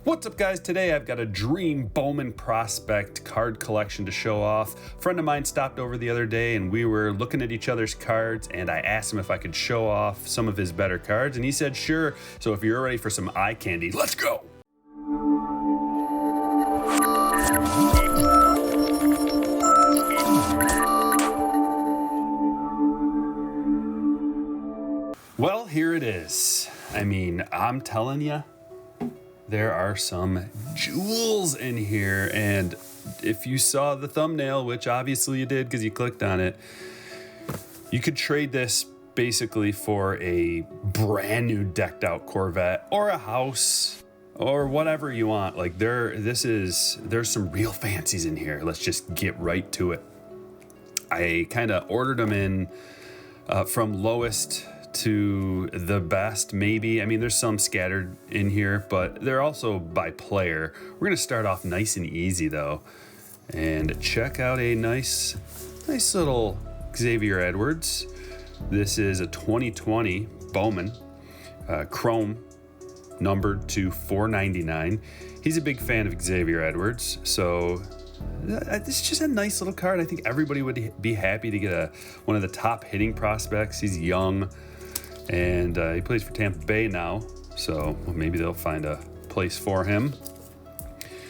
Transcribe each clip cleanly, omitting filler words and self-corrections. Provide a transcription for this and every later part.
What's up, guys? Today I've got a dream Bowman prospect card collection to show off. A friend of mine stopped over the other day and we were looking at each other's cards, and I asked him if I could show off some of his better cards, and he said sure. So if you're ready for some eye candy, let's go! Well, here it is. I mean, I'm telling you, there are some jewels in here, and if you saw the thumbnail, which obviously you did because you clicked on it, you could trade this basically for a brand new decked out Corvette or a house or whatever you want. Like there's some real fancies in here. Let's just get right to it. I kind of ordered them in from lowest to the best, maybe. I mean, there's some scattered in here, but they're also by player. We're gonna start off nice and easy though, and check out a nice little Xavier Edwards. This is a 2020 Bowman, chrome, numbered to 499. He's a big fan of Xavier Edwards, so it's just a nice little card. I think everybody would be happy to get one of the top hitting prospects. He's young, and he plays for Tampa Bay now, so maybe they'll find a place for him.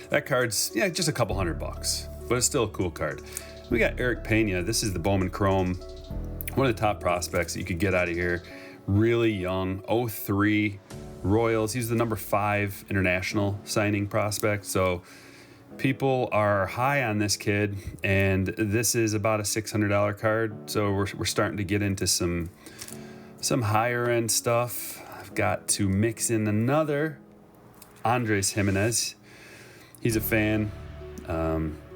That card's just a couple $100, but it's still a cool card. We got Eric Pena. This is the Bowman Chrome, one of the top prospects that you could get out of here. Really young, 03 Royals. He's the number 5 international signing prospect, so people are high on this kid, and this is about a $600 card, so we're starting to get into some higher end stuff. I've got to mix in another Andres Jimenez. He's a fan.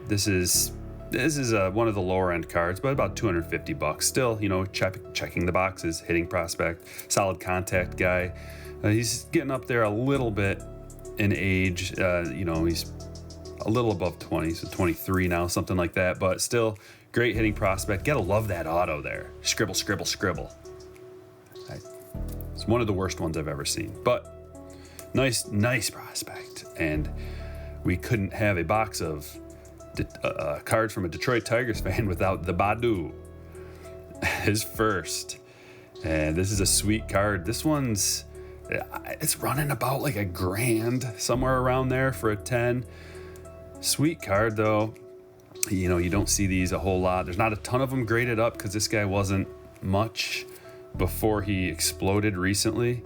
This is one of the lower end cards, but about $250 still. Checking the boxes, hitting prospect, solid contact guy. He's getting up there a little bit in age. He's a little above 20, so 23 now, something like that. But still, great hitting prospect. Gotta love that auto there. Scribble, scribble, scribble. It's one of the worst ones I've ever seen, but nice prospect. And we couldn't have a box of cards from a Detroit Tigers fan without the Badu, his first. And this is a sweet card. This one's, it's running about like $1,000, somewhere around there for a 10. Sweet card though. You don't see these a whole lot. There's not a ton of them graded up because this guy wasn't much before he exploded recently.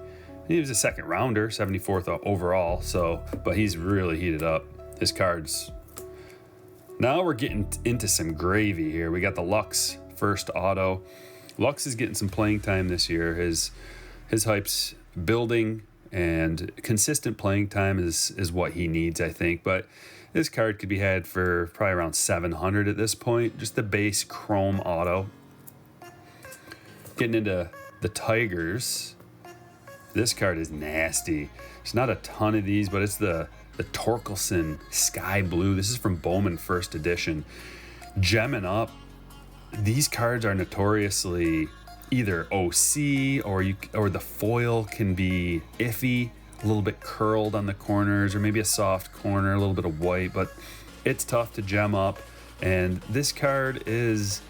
He was a second rounder, 74th overall, but he's really heated up. His cards. Now we're getting into some gravy here. We got the Lux first auto. Lux is getting some playing time this year. His hype's building, and consistent playing time is what he needs, I think. But this card could be had for probably around $700 at this point. Just the base chrome auto. Getting into the Tigers. This card is nasty. There's not a ton of these, but it's the Torkelson Sky Blue. This is from Bowman First Edition. Gemming up. These cards are notoriously either OC or the foil can be iffy, a little bit curled on the corners, or maybe a soft corner, a little bit of white, but it's tough to gem up. And this card is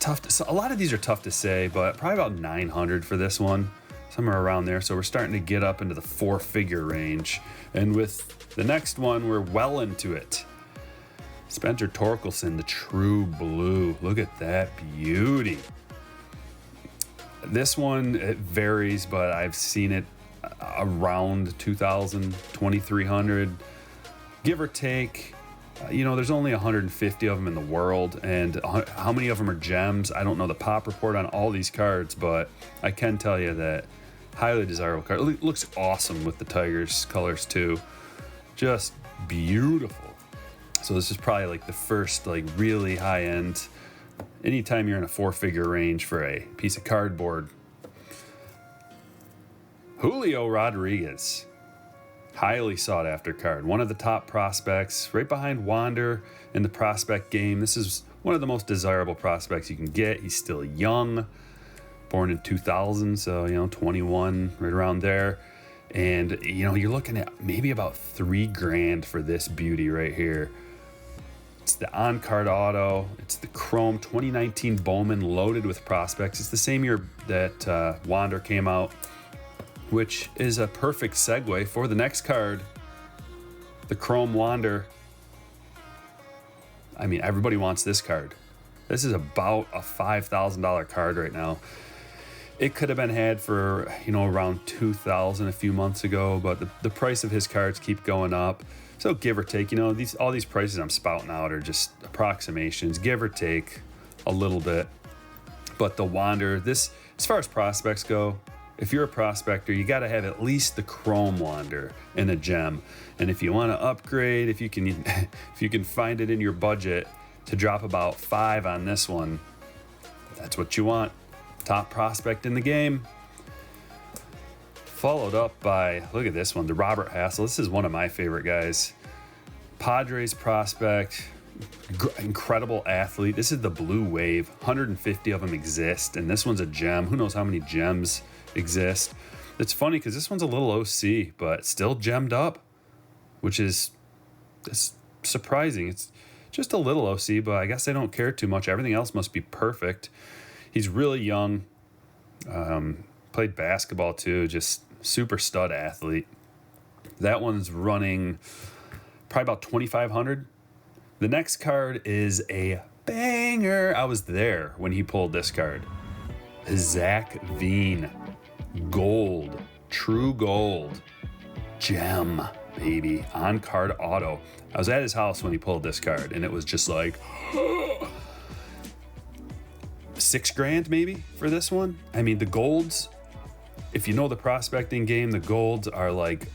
tough. A lot of these are tough to say, but probably about $900 for this one, somewhere around there. So we're starting to get up into the 4-figure range. And with the next one, we're well into it. Spencer Torkelson, the True Blue. Look at that beauty. This one, it varies, but I've seen it around $2,000, $2,300, give or take. There's only 150 of them in the world, and how many of them are gems? I don't know the pop report on all these cards, but I can tell you that highly desirable card. It looks awesome with the Tigers colors too. Just beautiful. So this is probably like the first really high end. Anytime you're in a 4-figure range for a piece of cardboard. Julio Rodriguez. Highly sought after card. One of the top prospects, right behind Wander in the prospect game. This is one of the most desirable prospects you can get. He's still young, born in 2000, so 21, right around there. And, you know, you're looking at maybe about $3,000 for this beauty right here. It's the on-card auto. It's the chrome 2019 Bowman loaded with prospects. It's the same year that Wander came out, which is a perfect segue for the next card, the chrome Wander. I mean, everybody wants this card. This is about a $5,000 card right now. It could have been had for, you know, around $2,000 a few months ago, but the price of his cards keep going up. So give or take, you know, all these prices I'm spouting out are just approximations, give or take a little bit. But the Wander, this, as far as prospects go, if you're a prospector, you got to have at least the chrome Wander in a gem. And if you want to upgrade, if you can find it in your budget to drop about $5 on this one, that's what you want. Top prospect in the game. Followed up by, look at this one, the Robert Hassell. This is one of my favorite guys. Padres prospect, incredible athlete. This is the Blue Wave. 150 of them exist, and this one's a gem. Who knows how many gems exist? It's funny because this one's a little OC, but still gemmed up, which is surprising. It's just a little OC, but I guess I don't care too much. Everything else must be perfect. He's really young. Played basketball too, just super stud athlete. That one's running probably about 2,500. The next card is a banger. I was there when he pulled this card. Zach Veen, gold, true gold, gem, baby, on card auto. I was at his house when he pulled this card, and it was just like $6,000 maybe for this one. I mean, the golds, if you know the prospecting game, the golds are like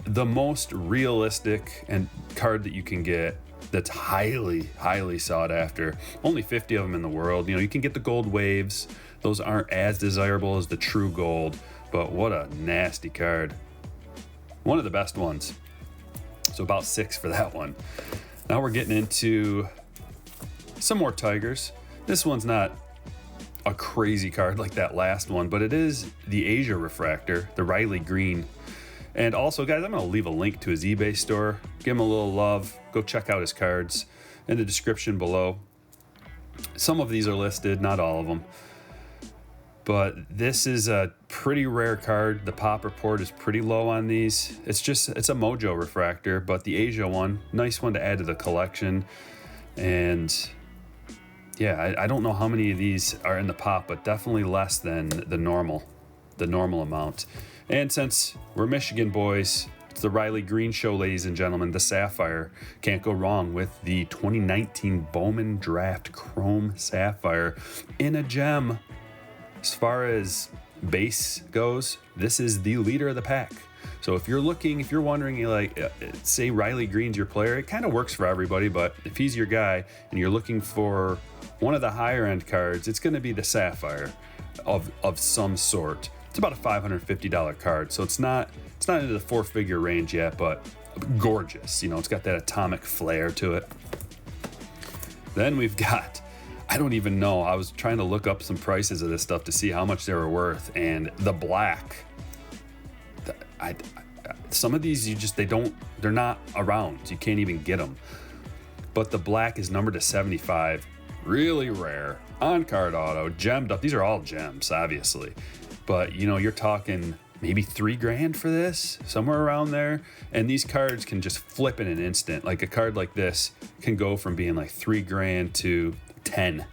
the most realistic and card that you can get that's highly sought after. Only 50 of them in the world. You know, you can get the gold waves. Those aren't as desirable as the true gold, but what a nasty card. One of the best ones. So about $6 for that one. Now we're getting into some more Tigers. This one's not a crazy card like that last one, but it is the Asia Refractor, the Riley Greene. And also, guys, I'm going to leave a link to his eBay store. Give him a little love. Go check out his cards in the description below. Some of these are listed, not all of them. But this is a pretty rare card. The pop report is pretty low on these. It's a Mojo Refractor, but the Asia one, nice one to add to the collection. And yeah, I don't know how many of these are in the pop, but definitely less than the normal amount. And since we're Michigan boys, it's the Riley Greene show, ladies and gentlemen. The Sapphire. Can't go wrong with the 2019 Bowman Draft Chrome Sapphire in a gem. As far as base goes, this is the leader of the pack. So if you're wondering, like, say Riley Greene's your player, it kind of works for everybody, but if he's your guy and you're looking for one of the higher end cards, it's going to be the Sapphire of some sort. It's about a $550 card, so it's not into the 4-figure range yet, but gorgeous. You know, it's got that atomic flair to it. Then we've got, I don't even know, I was trying to look up some prices of this stuff to see how much they were worth, and the black, some of these they're not around. You can't even get them. But the black is numbered to 75. Really rare. On card auto, gemmed up. These are all gems, obviously. But you know, you're talking maybe $3,000 for this, somewhere around there. And these cards can just flip in an instant. Like a card like this can go from being like $3,000 to 10.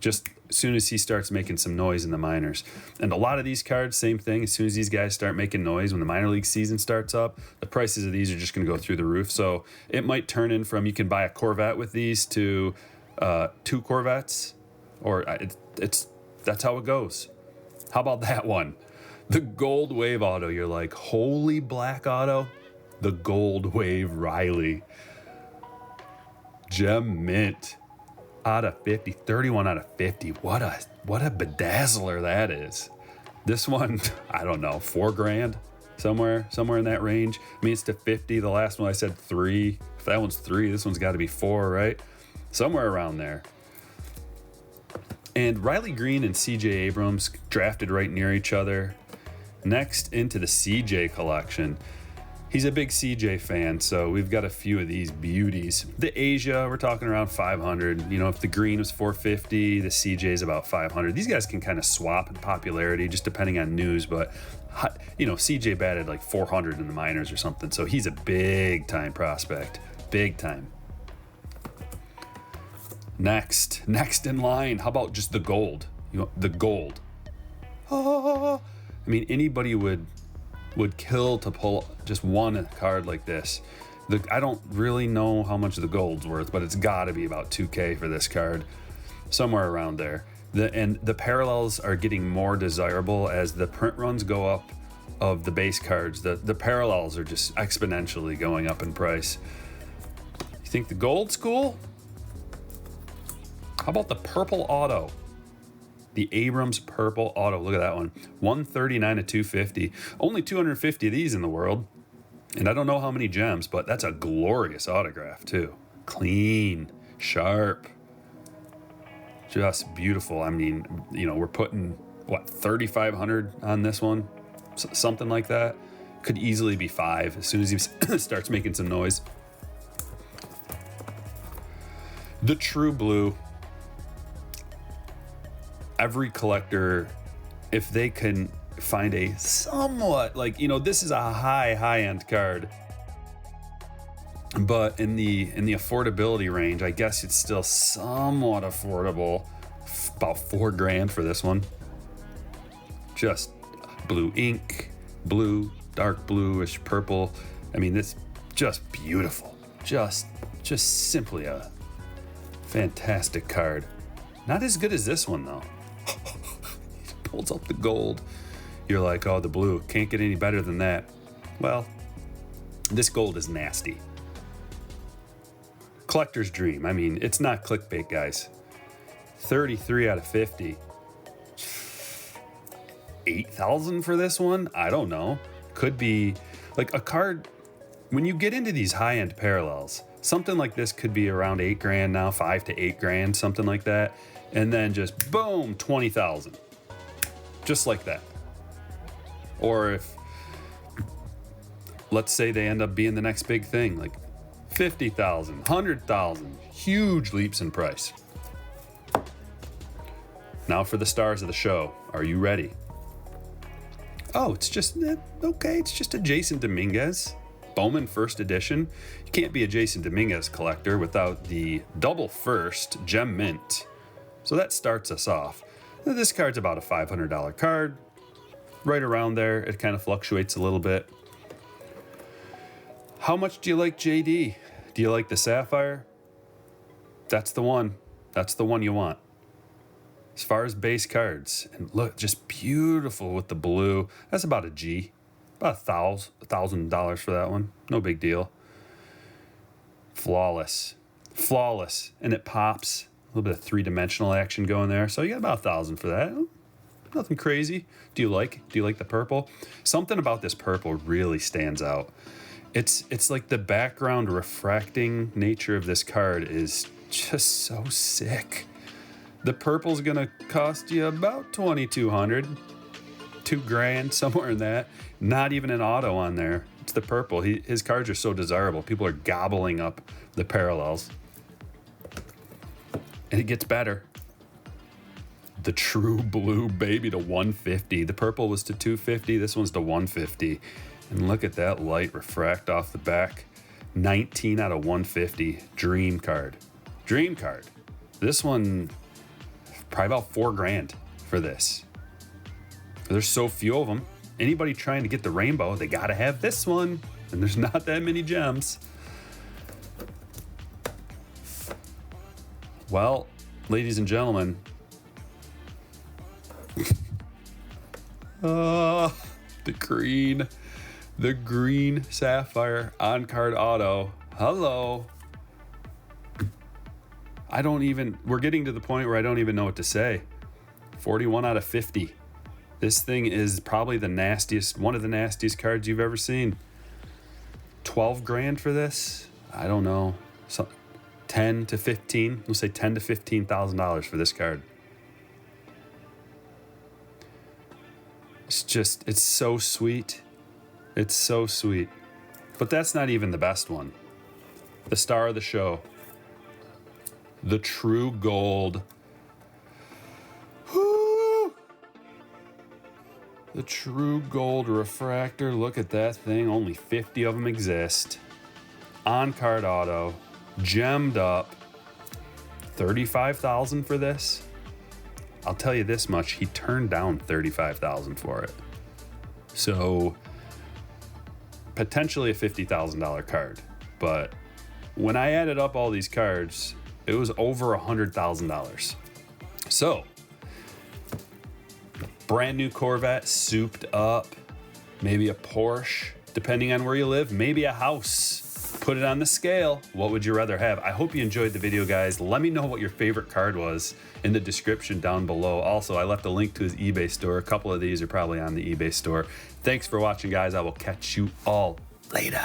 Just as soon as he starts making some noise in the minors. And a lot of these cards, same thing. As soon as these guys start making noise, when the minor league season starts up, the prices of these are just going to go through the roof. So it might turn in from, you can buy a Corvette with these, to 2 Corvettes, or that's how it goes. How about that one? The Gold Wave auto. You're like, holy black auto? The Gold Wave Riley. Gem mint. Out of 50, 31 out of 50. What a bedazzler that is. This one, I don't know, $4,000, somewhere in that range. I mean, it's to 50. The last one I said 3. If that one's 3, this one's got to be 4, right? Somewhere around there. And Riley Greene and CJ Abrams drafted right near each other. Next, into the CJ collection. He's a big CJ fan, so we've got a few of these beauties. The Asia, we're talking around 500. You know, if the Greene was 450, the CJ is about 500. These guys can kind of swap in popularity just depending on news, but you know, CJ batted like 400 in the minors or something, so he's a big time prospect. Big time. Next in line, how about just the gold? You know, the gold. I mean, anybody would kill to pull just one card like this. I don't really know how much the gold's worth, but it's got to be about 2K for this card, somewhere around there. And the parallels are getting more desirable as the print runs go up of the base cards. The parallels are just exponentially going up in price. You think the gold's cool? How about the purple auto? The Abrams purple auto. Look at that one. 139 to 250. Only 250 of these in the world. And I don't know how many gems, but that's a glorious autograph too. Clean, sharp, just beautiful. I mean, you know, we're putting, what, 3,500 on this one? Something like that. Could easily be 5 as soon as he starts making some noise. The true blue. Every collector, if they can find a somewhat, like, you know, this is a high-end card, but in the affordability range, I guess it's still somewhat affordable. About $4,000 for this one. Just blue ink, blue, dark bluish purple. I mean, it's just beautiful. Just simply a fantastic card. Not as good as this one though. He pulls up the gold. You're like, oh, the blue can't get any better than that. Well, this gold is nasty. Collector's dream. I mean, it's not clickbait, guys. 33 out of 50. 8,000 for this one? I don't know. Could be like a card. When you get into these high-end parallels, something like this could be around $8,000 now, $5,000 to $8,000, something like that. And then just boom, 20,000. Just like that. Or if, let's say they end up being the next big thing, like 50,000, 100,000, huge leaps in price. Now for the stars of the show. Are you ready? Oh, it's just, okay, it's just a Jason Dominguez. Bowman first edition. You can't be a Jason Dominguez collector without the double first gem mint. So that starts us off. Now, this card's about a $500 card. Right around there. It kind of fluctuates a little bit. How much do you like JD? Do you like the sapphire? That's the one. That's the one you want. As far as base cards, and look, just beautiful with the blue. That's about a G. About $1,000 for that one. No big deal. Flawless. And it pops. A little bit of three-dimensional action going there. So you got about 1,000 for that. Nothing crazy. Do you like the purple? Something about this purple really stands out. It's like the background refracting nature of this card is just so sick. The purple's gonna cost you about $2,200, $2,000, somewhere in that. Not even an auto on there. It's the purple. His cards are so desirable. People are gobbling up the parallels. And it gets better. The true blue, baby, to 150. The purple was to 250. This one's to 150. And look at that light refract off the back. 19 out of 150. Dream card. This one, probably about $4,000 for this. There's so few of them. Anybody trying to get the rainbow, they gotta have this one. And there's not that many gems. Well, ladies and gentlemen, the Greene sapphire on-card auto. Hello. We're getting to the point where I don't even know what to say. 41 out of 50. This thing is probably one of the nastiest cards you've ever seen. $12,000 for this? I don't know. 10 to 15. We'll say $10,000 to $15,000 for this card. It's so sweet. It's so sweet. But that's not even the best one. The star of the show. The True Gold. Woo! The True Gold refractor. Look at that thing. Only 50 of them exist. On card auto. Gemmed up. $35,000 for this. I'll tell you this much. He turned down $35,000 for it. So potentially a $50,000 card. But when I added up all these cards, it was over $100,000. So, brand new Corvette, souped up, maybe a Porsche, depending on where you live, maybe a house. Put it on the scale. What would you rather have? I hope you enjoyed the video, guys. Let me know what your favorite card was in the description down below. Also, I left a link to his eBay store. A couple of these are probably on the eBay store. Thanks for watching, guys. I will catch you all later.